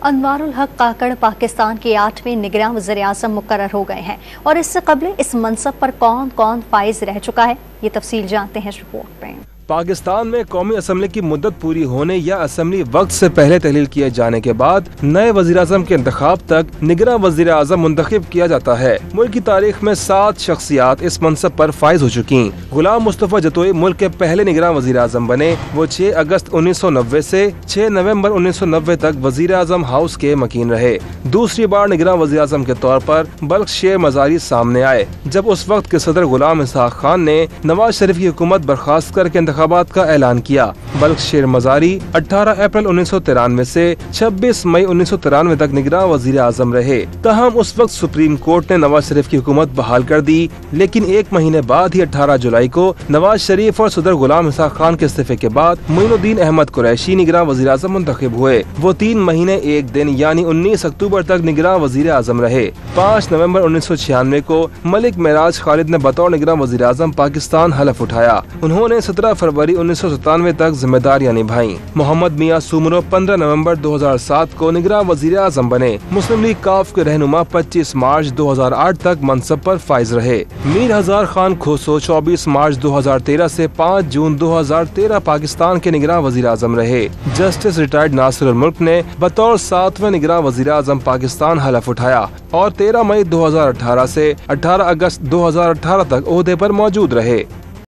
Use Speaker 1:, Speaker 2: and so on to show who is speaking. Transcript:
Speaker 1: انوار الحق کاکڑ پاکستان کے 8ویں نگراں وزیر اعظم مقرر ہو گئے ہیں، اور اس سے قبل اس منصب پر کون کون فائز رہ چکا ہے، یہ تفصیل جانتے ہیں رپورٹ میں۔
Speaker 2: پاکستان میں قومی اسمبلی کی مدت پوری ہونے یا اسمبلی وقت سے پہلے تحلیل کیے جانے کے بعد نئے وزیر اعظم کے انتخاب تک نگراں وزیر اعظم منتخب کیا جاتا ہے۔ ملک کی تاریخ میں 7 شخصیات اس منصب پر فائز ہو چکی۔ غلام مصطفیٰ جتوئی ملک کے پہلے نگراں وزیر اعظم بنے۔ وہ 6 اگست 1990 سے 6 نومبر 1990 تک وزیر اعظم ہاؤس کے مکین رہے۔ دوسری بار نگراں وزیر اعظم کے طور پر بلخ شیر مزاری سامنے آئے، جب اس وقت کے صدر غلام اسحاق خان نے نواز شریف کی حکومت برخاست کر کے انتخابات کا اعلان کیا۔ بلخ شیر مزاری 18 اپریل 1993 سے 26 مئی 1993 تک نگراں وزیر اعظم رہے۔ تاہم اس وقت سپریم کورٹ نے نواز شریف کی حکومت بحال کر دی، لیکن 1 مہینے بعد ہی 18 جولائی کو نواز شریف اور صدر غلام اسحاق خان کے استعفے کے بعد معین الدین احمد قریشی نگراں وزیر اعظم منتخب ہوئے۔ وہ 3 مہینے 1 دن یعنی 19 اکتوبر تک نگراں وزیر اعظم رہے۔ 5 نومبر 1996 کو ملک معراج خالد نے بطور نگراں وزیر اعظم پاکستان حلف اٹھایا۔ انہوں نے 17 فروری 1997 تک ذمہ داریاں نبھائیں۔ محمد میاں سومرو 15 نومبر 2007 کو نگراں وزیر اعظم بنے۔ مسلم لیگ کاف کے رہنما 25 مارچ 2008 تک منصب پر فائز رہے۔ میر ہزار خان کھوسو 24 مارچ 2013 سے 5 جون 2013 پاکستان کے نگراں وزیر اعظم رہے۔ جسٹس ریٹائرڈ ناصر الملک نے بطور 7ویں نگراں وزیر اعظم پاکستان حلف اٹھایا اور 13 مئی 2018 سے 18 اگست 2018 تک عہدے پر موجود رہے۔